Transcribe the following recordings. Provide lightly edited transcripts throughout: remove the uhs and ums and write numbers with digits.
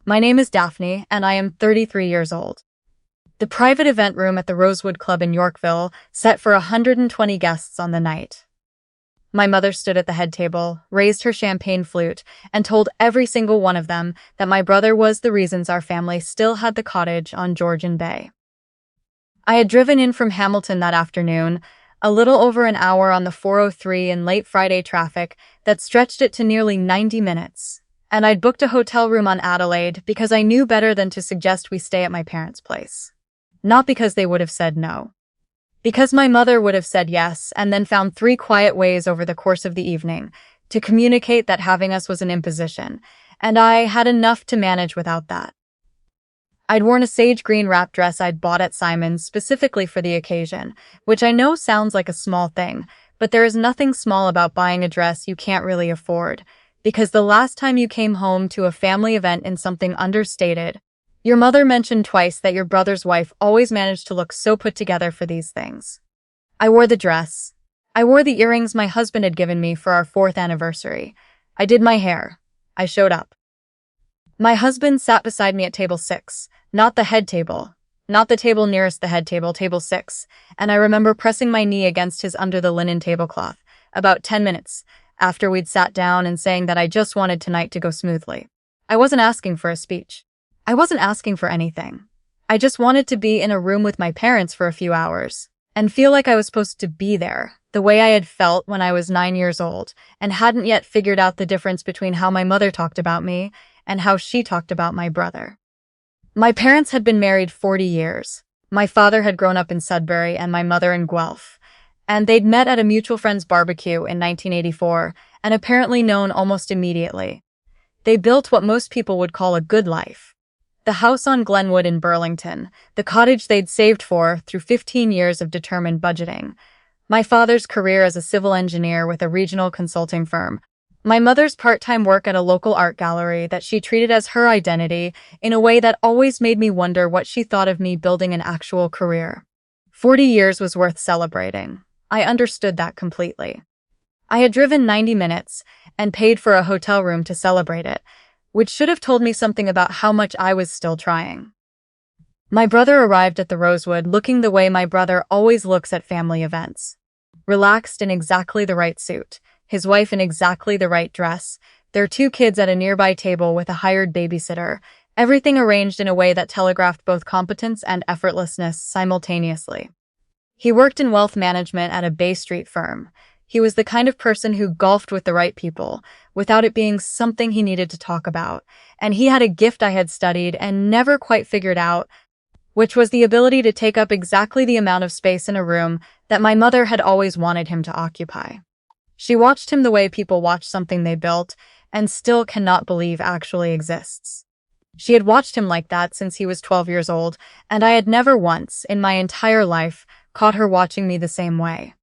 My name is Daphne, and I am 33 years old. The private event room at the Rosewood Club in Yorkville set for 120 guests on the night. My mother stood at the head table, raised her champagne flute, and told every single one of them that my brother was the reasons our family still had the cottage on Georgian Bay. I had driven in from Hamilton that afternoon, a little over an hour on the 403 in late Friday traffic that stretched it to nearly 90 minutes. And I'd booked a hotel room on Adelaide because I knew better than to suggest we stay at my parents' place. Not because they would have said no. Because my mother would have said yes and then found 3 quiet ways over the course of the evening to communicate that having us was an imposition, and I had enough to manage without that. I'd worn a sage green wrap dress I'd bought at Simon's specifically for the occasion, which I know sounds like a small thing, but there is nothing small about buying a dress you can't really afford, because the last time you came home to a family event in something understated, your mother mentioned twice that your brother's wife always managed to look so put together for these things. I wore the dress. I wore the earrings my husband had given me for our 4th anniversary. I did my hair. I showed up. My husband sat beside me at table 6, not the head table, not the table nearest the head table, table 6, and I remember pressing my knee against his under the linen tablecloth, about 10 minutes after we'd sat down and saying that I just wanted tonight to go smoothly. I wasn't asking for a speech. I wasn't asking for anything. I just wanted to be in a room with my parents for a few hours and feel like I was supposed to be there, the way I had felt when I was 9 years old and hadn't yet figured out the difference between how my mother talked about me and how she talked about my brother. My parents had been married 40 years. My father had grown up in Sudbury and my mother in Guelph, and they'd met at a mutual friend's barbecue in 1984 and apparently known almost immediately. They built what most people would call a good life. The house on Glenwood in Burlington, the cottage they'd saved for through 15 years of determined budgeting, my father's career as a civil engineer with a regional consulting firm, my mother's part-time work at a local art gallery that she treated as her identity in a way that always made me wonder what she thought of me building an actual career. 40 years was worth celebrating. I understood that completely. I had driven 90 minutes and paid for a hotel room to celebrate it, which should have told me something about how much I was still trying. My brother arrived at the Rosewood looking the way my brother always looks at family events. Relaxed in exactly the right suit, his wife in exactly the right dress, their 2 kids at a nearby table with a hired babysitter, everything arranged in a way that telegraphed both competence and effortlessness simultaneously. He worked in wealth management at a Bay Street firm. He was the kind of person who golfed with the right people, without it being something he needed to talk about, and he had a gift I had studied and never quite figured out, which was the ability to take up exactly the amount of space in a room that my mother had always wanted him to occupy. She watched him the way people watch something they built and still cannot believe actually exists. She had watched him like that since he was 12 years old, and I had never once, in my entire life, caught her watching me the same way.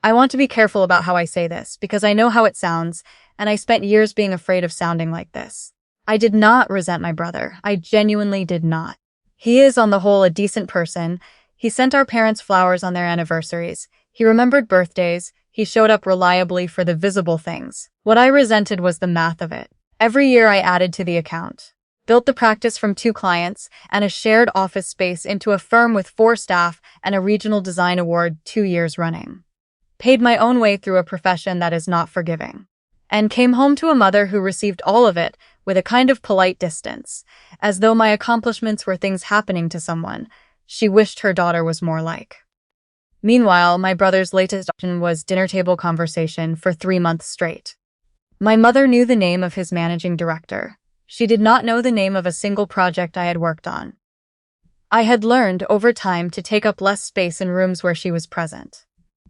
I want to be careful about how I say this, because I know how it sounds, and I spent years being afraid of sounding like this. I did not resent my brother. I genuinely did not. He is, on the whole, a decent person. He sent our parents flowers on their anniversaries. He remembered birthdays. He showed up reliably for the visible things. What I resented was the math of it. Every year I added to the account. Built the practice from 2 clients and a shared office space into a firm with 4 staff and a regional design award 2 years running. Paid my own way through a profession that is not forgiving, and came home to a mother who received all of it with a kind of polite distance, as though my accomplishments were things happening to someone she wished her daughter was more like. Meanwhile, my brother's latest option was dinner table conversation for 3 months straight. My mother knew the name of his managing director. She did not know the name of a single project I had worked on. I had learned over time to take up less space in rooms where she was present.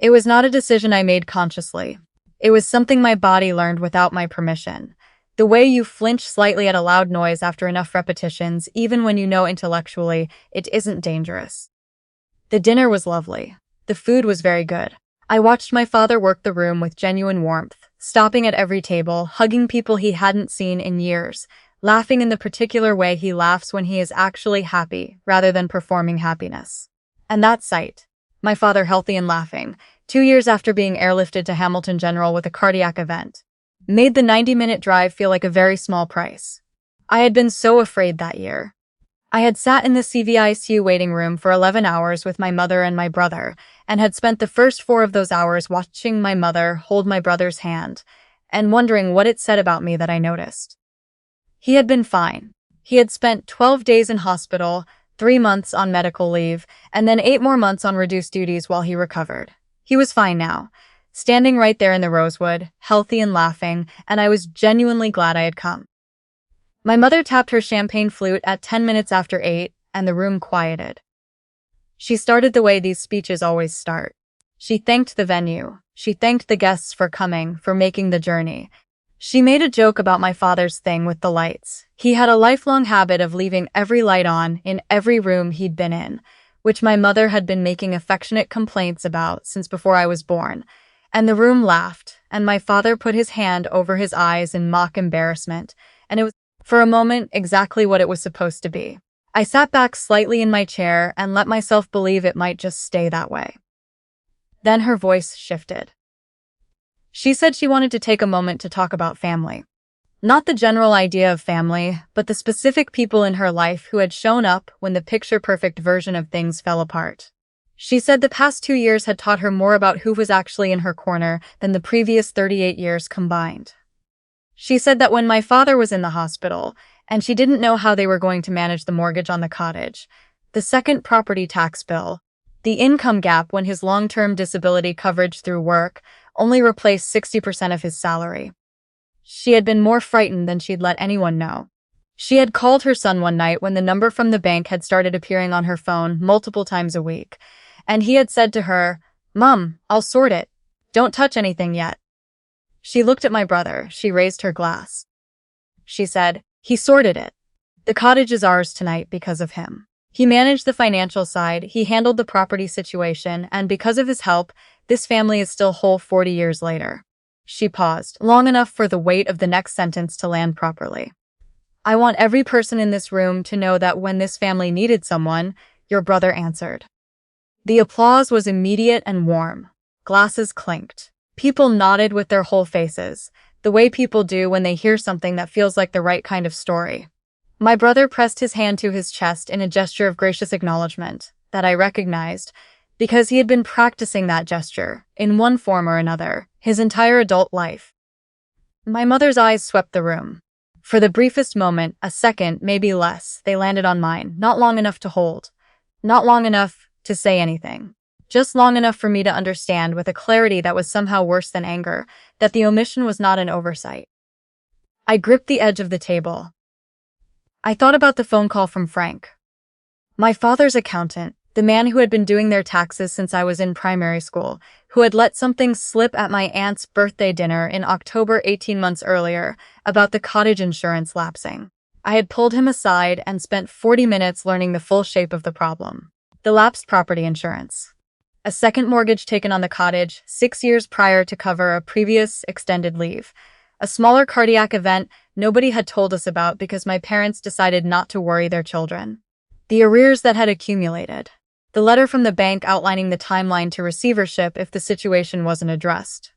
It was not a decision I made consciously. It was something my body learned without my permission. The way you flinch slightly at a loud noise after enough repetitions, even when you know intellectually it isn't dangerous. The dinner was lovely. The food was very good. I watched my father work the room with genuine warmth, stopping at every table, hugging people he hadn't seen in years, laughing in the particular way he laughs when he is actually happy rather than performing happiness. And that sight, my father healthy and laughing, 2 years after being airlifted to Hamilton General with a cardiac event, made the 90-minute drive feel like a very small price. I had been so afraid that year. I had sat in the CVICU waiting room for 11 hours with my mother and my brother, and had spent the first 4 of those hours watching my mother hold my brother's hand, and wondering what it said about me that I noticed. He had been fine. He had spent 12 days in hospital, 3 months on medical leave, and then 8 more months on reduced duties while he recovered. He was fine now, standing right there in the rosewood, healthy and laughing, and I was genuinely glad I had come. My mother tapped her champagne flute at 10 minutes after 8, and the room quieted. She started the way these speeches always start. She thanked the venue. She thanked the guests for coming, for making the journey. She made a joke about my father's thing with the lights. He had a lifelong habit of leaving every light on in every room he'd been in, which my mother had been making affectionate complaints about since before I was born. And the room laughed, and my father put his hand over his eyes in mock embarrassment, and it was, for a moment, exactly what it was supposed to be. I sat back slightly in my chair and let myself believe it might just stay that way. Then her voice shifted. She said she wanted to take a moment to talk about family. Not the general idea of family, but the specific people in her life who had shown up when the picture-perfect version of things fell apart. She said the past 2 years had taught her more about who was actually in her corner than the previous 38 years combined. She said that when my father was in the hospital, and she didn't know how they were going to manage the mortgage on the cottage, the second property tax bill, the income gap when his long-term disability coverage through work only replaced 60% of his salary. She had been more frightened than she'd let anyone know. She had called her son one night when the number from the bank had started appearing on her phone multiple times a week, and he had said to her, "Mom, I'll sort it. Don't touch anything yet." She looked at my brother. She raised her glass. She said, "He sorted it. The cottage is ours tonight because of him. He managed the financial side, he handled the property situation, and because of his help, this family is still whole 40 years later." She paused, long enough for the weight of the next sentence to land properly. "I want every person in this room to know that when this family needed someone, your brother answered." The applause was immediate and warm. Glasses clinked. People nodded with their whole faces, the way people do when they hear something that feels like the right kind of story. My brother pressed his hand to his chest in a gesture of gracious acknowledgement that I recognized, because he had been practicing that gesture, in one form or another, his entire adult life. My mother's eyes swept the room. For the briefest moment, a second, maybe less, they landed on mine, not long enough to hold, not long enough to say anything, just long enough for me to understand with a clarity that was somehow worse than anger, that the omission was not an oversight. I gripped the edge of the table. I thought about the phone call from Frank, my father's accountant, the man who had been doing their taxes since I was in primary school, who had let something slip at my aunt's birthday dinner in October 18 months earlier about the cottage insurance lapsing. I had pulled him aside and spent 40 minutes learning the full shape of the problem. The lapsed property insurance. A second mortgage taken on the cottage 6 years prior to cover a previous extended leave. A smaller cardiac event nobody had told us about because my parents decided not to worry their children. The arrears that had accumulated. The letter from the bank outlining the timeline to receivership if the situation wasn't addressed.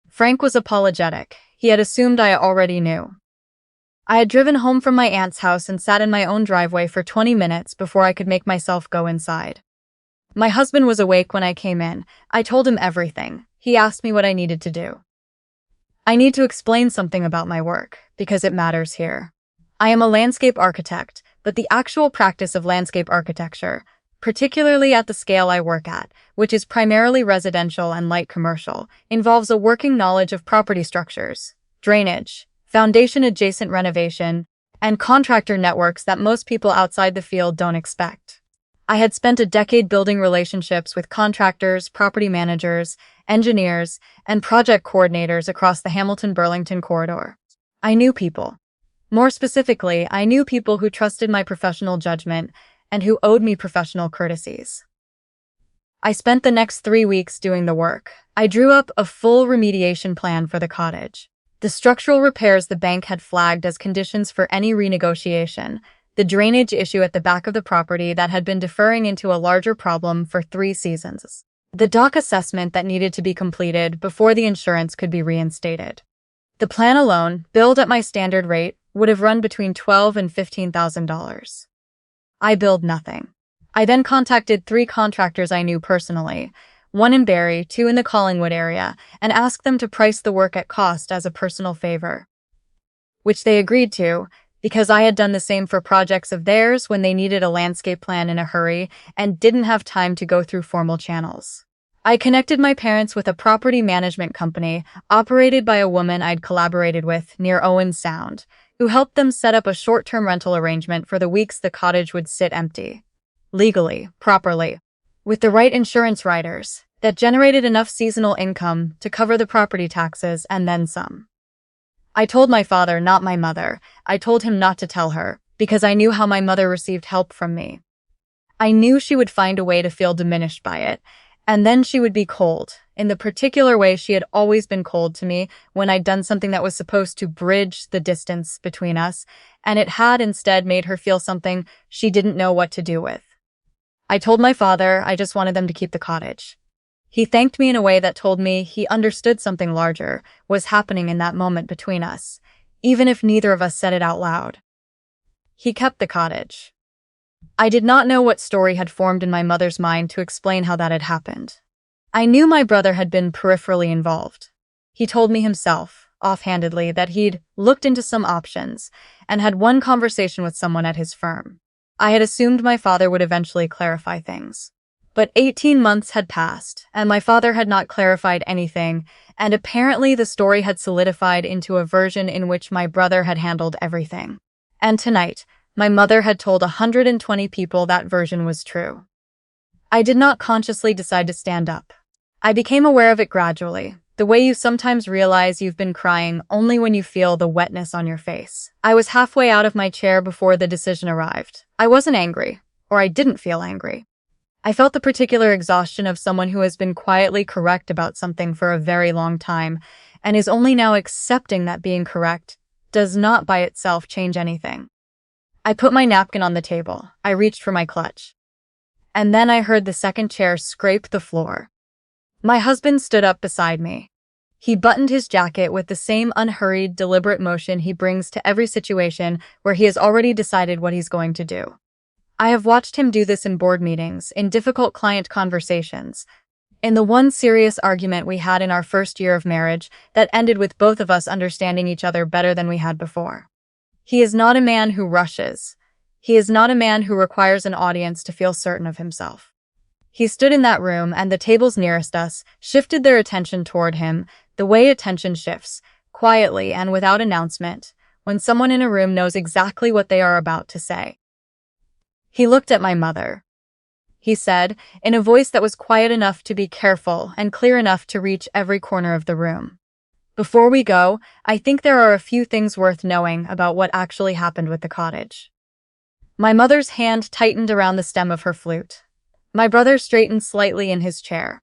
Frank was apologetic. He had assumed I already knew. I had driven home from my aunt's house and sat in my own driveway for 20 minutes before I could make myself go inside. My husband was awake when I came in. I told him everything. He asked me what I needed to do. I need to explain something about my work, because it matters here. I am a landscape architect, but the actual practice of landscape architecture, particularly at the scale I work at, which is primarily residential and light commercial, involves a working knowledge of property structures, drainage, foundation-adjacent renovation, and contractor networks that most people outside the field don't expect. I had spent a decade building relationships with contractors, property managers, engineers, and project coordinators across the Hamilton-Burlington corridor. I knew people. More specifically, I knew people who trusted my professional judgment and who owed me professional courtesies. I spent the next 3 weeks doing the work. I drew up a full remediation plan for the cottage. The structural repairs the bank had flagged as conditions for any renegotiation, the drainage issue at the back of the property that had been deferring into a larger problem for 3 seasons, the dock assessment that needed to be completed before the insurance could be reinstated. The plan alone, billed at my standard rate, would have run between $12,000 and $15,000. I billed nothing. I then contacted 3 contractors I knew personally, 1 in Barrie, 2 in the Collingwood area, and asked them to price the work at cost as a personal favor, which they agreed to, because I had done the same for projects of theirs when they needed a landscape plan in a hurry and didn't have time to go through formal channels. I connected my parents with a property management company operated by a woman I'd collaborated with near Owen Sound, who helped them set up a short-term rental arrangement for the weeks the cottage would sit empty. Legally, properly, with the right insurance riders, that generated enough seasonal income to cover the property taxes and then some. I told my father, not my mother. I told him not to tell her, because I knew how my mother received help from me. I knew she would find a way to feel diminished by it, and then she would be cold, in the particular way she had always been cold to me when I'd done something that was supposed to bridge the distance between us, and it had instead made her feel something she didn't know what to do with. I told my father I just wanted them to keep the cottage. He thanked me in a way that told me he understood something larger was happening in that moment between us, even if neither of us said it out loud. He kept the cottage. I did not know what story had formed in my mother's mind to explain how that had happened. I knew my brother had been peripherally involved. He told me himself, offhandedly, that he'd looked into some options and had one conversation with someone at his firm. I had assumed my father would eventually clarify things. But 18 months had passed, and my father had not clarified anything, and apparently the story had solidified into a version in which my brother had handled everything. And tonight, my mother had told 120 people that version was true. I did not consciously decide to stand up. I became aware of it gradually, the way you sometimes realize you've been crying only when you feel the wetness on your face. I was halfway out of my chair before the decision arrived. I wasn't angry, or I didn't feel angry. I felt the particular exhaustion of someone who has been quietly correct about something for a very long time and is only now accepting that being correct does not by itself change anything. I put my napkin on the table. I reached for my clutch. And then I heard the second chair scrape the floor. My husband stood up beside me. He buttoned his jacket with the same unhurried, deliberate motion he brings to every situation where he has already decided what he's going to do. I have watched him do this in board meetings, in difficult client conversations, in the one serious argument we had in our first year of marriage that ended with both of us understanding each other better than we had before. He is not a man who rushes. He is not a man who requires an audience to feel certain of himself. He stood in that room, and the tables nearest us shifted their attention toward him, the way attention shifts, quietly and without announcement, when someone in a room knows exactly what they are about to say. He looked at my mother. He said, in a voice that was quiet enough to be careful and clear enough to reach every corner of the room. Before we go, I think there are a few things worth knowing about what actually happened with the cottage. My mother's hand tightened around the stem of her flute. My brother straightened slightly in his chair.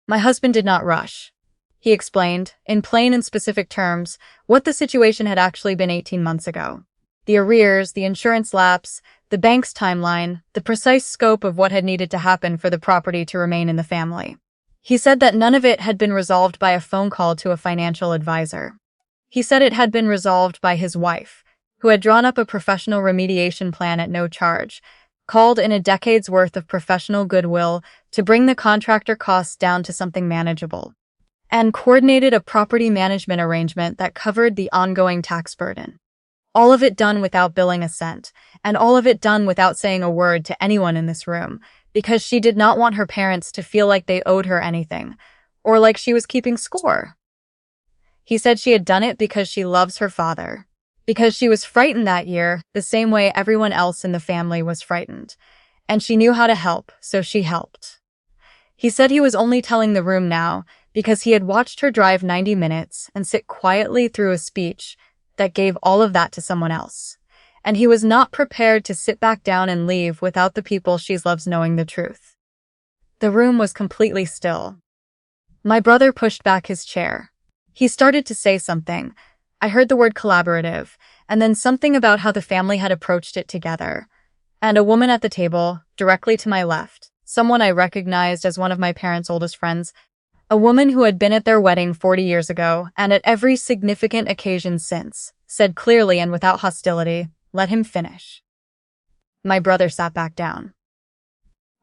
My husband did not rush. He explained, in plain and specific terms, what the situation had actually been 18 months ago. The arrears, the insurance lapse, the bank's timeline, the precise scope of what had needed to happen for the property to remain in the family. He said that none of it had been resolved by a phone call to a financial advisor. He said it had been resolved by his wife, who had drawn up a professional remediation plan at no charge, called in a decade's worth of professional goodwill to bring the contractor costs down to something manageable, and coordinated a property management arrangement that covered the ongoing tax burden. All of it done without billing a cent, and all of it done without saying a word to anyone in this room, because she did not want her parents to feel like they owed her anything, or like she was keeping score. He said she had done it because she loves her father, because she was frightened that year the same way everyone else in the family was frightened, and she knew how to help, so she helped. He said he was only telling the room now because he had watched her drive 90 minutes and sit quietly through a speech that gave all of that to someone else, and he was not prepared to sit back down and leave without the people she loves knowing the truth. The room was completely still. My brother pushed back his chair. He started to say something. I heard the word collaborative, and then something about how the family had approached it together. And a woman at the table, directly to my left, someone I recognized as one of my parents' oldest friends, a woman who had been at their wedding 40 years ago and at every significant occasion since, said clearly and without hostility, "Let him finish." My brother sat back down.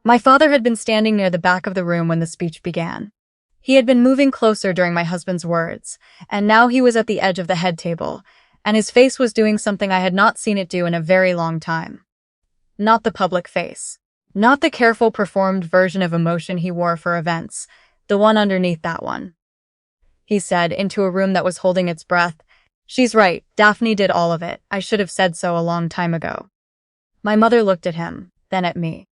My father had been standing near the back of the room when the speech began. He had been moving closer during my husband's words, and now he was at the edge of the head table, and his face was doing something I had not seen it do in a very long time. Not the public face. Not the careful performed version of emotion he wore for events, the one underneath that one. He said, into a room that was holding its breath, "She's right, Daphne did all of it. I should have said so a long time ago." My mother looked at him, then at me.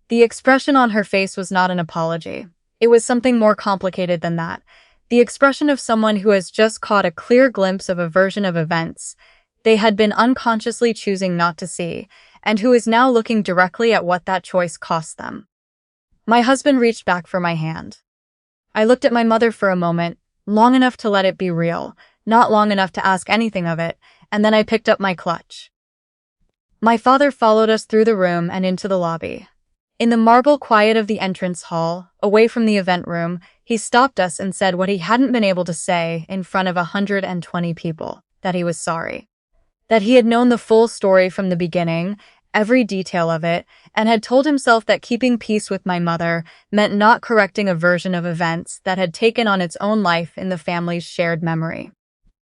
The expression on her face was not an apology. It was something more complicated than that. The expression of someone who has just caught a clear glimpse of a version of events they had been unconsciously choosing not to see, and who is now looking directly at what that choice cost them. My husband reached back for my hand. I looked at my mother for a moment, long enough to let it be real, not long enough to ask anything of it, and then I picked up my clutch. My father followed us through the room and into the lobby. In the marble quiet of the entrance hall, away from the event room, he stopped us and said what he hadn't been able to say in front of 120 people, that he was sorry. That he had known the full story from the beginning, every detail of it, and had told himself that keeping peace with my mother meant not correcting a version of events that had taken on its own life in the family's shared memory.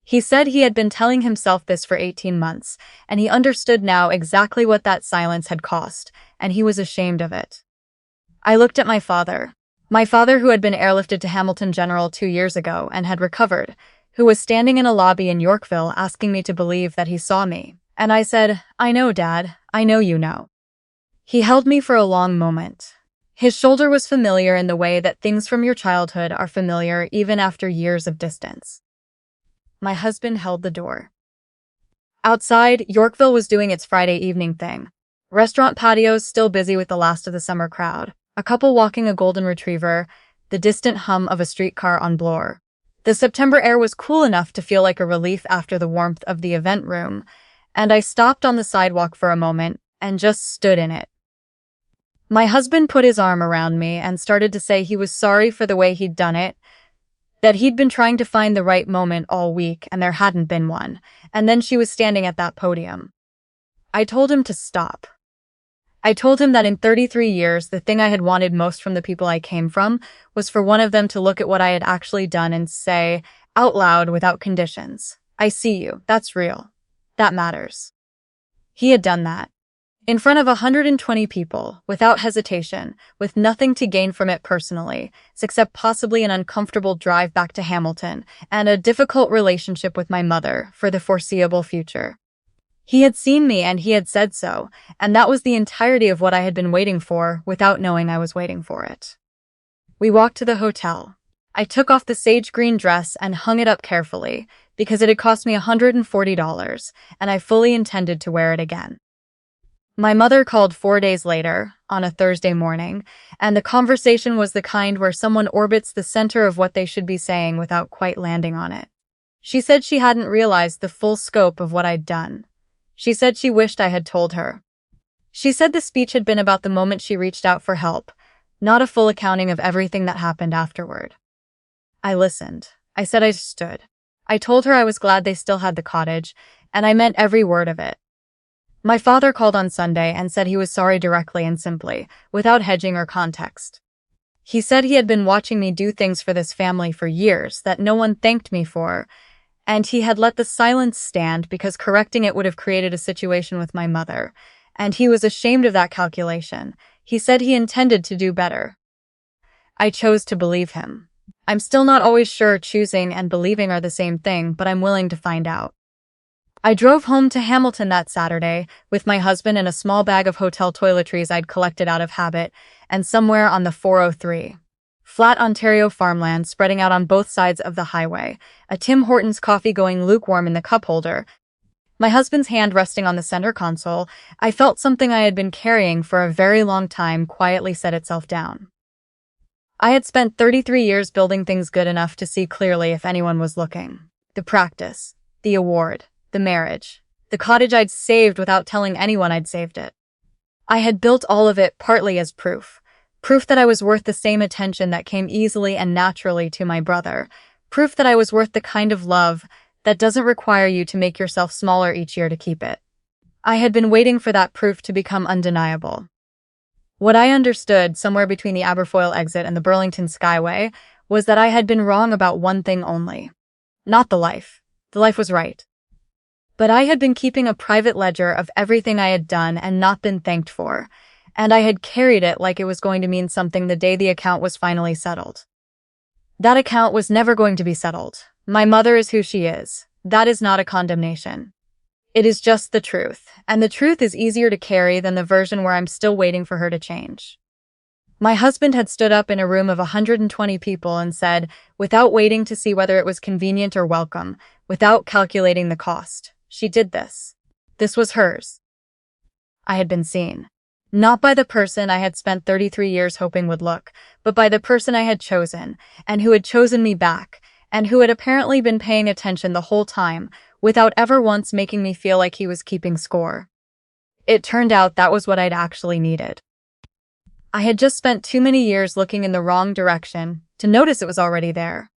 He said he had been telling himself this for 18 months, and he understood now exactly what that silence had cost, and he was ashamed of it. I looked at my father who had been airlifted to Hamilton General 2 years ago and had recovered, who was standing in a lobby in Yorkville asking me to believe that he saw me. And I said, "I know, Dad, I know you know." He held me for a long moment. His shoulder was familiar in the way that things from your childhood are familiar even after years of distance. My husband held the door. Outside, Yorkville was doing its Friday evening thing. Restaurant patios still busy with the last of the summer crowd. A couple walking a golden retriever, the distant hum of a streetcar on Bloor. The September air was cool enough to feel like a relief after the warmth of the event room, and I stopped on the sidewalk for a moment and just stood in it. My husband put his arm around me and started to say he was sorry for the way he'd done it, that he'd been trying to find the right moment all week and there hadn't been one, and then she was standing at that podium. I told him to stop. I told him that in 33 years, the thing I had wanted most from the people I came from was for one of them to look at what I had actually done and say, out loud without conditions, "I see you, that's real. That matters." He had done that. In front of 120 people, without hesitation, with nothing to gain from it personally, except possibly an uncomfortable drive back to Hamilton and a difficult relationship with my mother for the foreseeable future. He had seen me and he had said so, and that was the entirety of what I had been waiting for without knowing I was waiting for it. We walked to the hotel. I took off the sage green dress and hung it up carefully, because it had cost me $140, and I fully intended to wear it again. My mother called 4 days later, on a Thursday morning, and the conversation was the kind where someone orbits the center of what they should be saying without quite landing on it. She said she hadn't realized the full scope of what I'd done. She said she wished I had told her. She said the speech had been about the moment she reached out for help, not a full accounting of everything that happened afterward. I listened. I said I stood. I told her I was glad they still had the cottage, and I meant every word of it. My father called on Sunday and said he was sorry directly and simply, without hedging or context. He said he had been watching me do things for this family for years that no one thanked me for, and he had let the silence stand because correcting it would have created a situation with my mother, and he was ashamed of that calculation. He said he intended to do better. I chose to believe him. I'm still not always sure choosing and believing are the same thing, but I'm willing to find out. I drove home to Hamilton that Saturday with my husband and a small bag of hotel toiletries I'd collected out of habit, and somewhere on the 403. Flat Ontario farmland spreading out on both sides of the highway, a Tim Hortons coffee going lukewarm in the cup holder. My husband's hand resting on the center console, I felt something I had been carrying for a very long time quietly set itself down. I had spent 33 years building things good enough to see clearly if anyone was looking. The practice, the award, the marriage, the cottage I'd saved without telling anyone I'd saved it. I had built all of it partly as proof that I was worth the same attention that came easily and naturally to my brother, proof that I was worth the kind of love that doesn't require you to make yourself smaller each year to keep it. I had been waiting for that proof to become undeniable. What I understood, somewhere between the Aberfoyle exit and the Burlington Skyway, was that I had been wrong about one thing only. Not the life. The life was right. But I had been keeping a private ledger of everything I had done and not been thanked for, and I had carried it like it was going to mean something the day the account was finally settled. That account was never going to be settled. My mother is who she is. That is not a condemnation. It is just the truth, and the truth is easier to carry than the version where I'm still waiting for her to change. My husband had stood up in a room of 120 people and said, without waiting to see whether it was convenient or welcome, without calculating the cost, she did this. This was hers. I had been seen. Not by the person I had spent 33 years hoping would look, but by the person I had chosen, and who had chosen me back, and who had apparently been paying attention the whole time, without ever once making me feel like he was keeping score. It turned out that was what I'd actually needed. I had just spent too many years looking in the wrong direction to notice it was already there.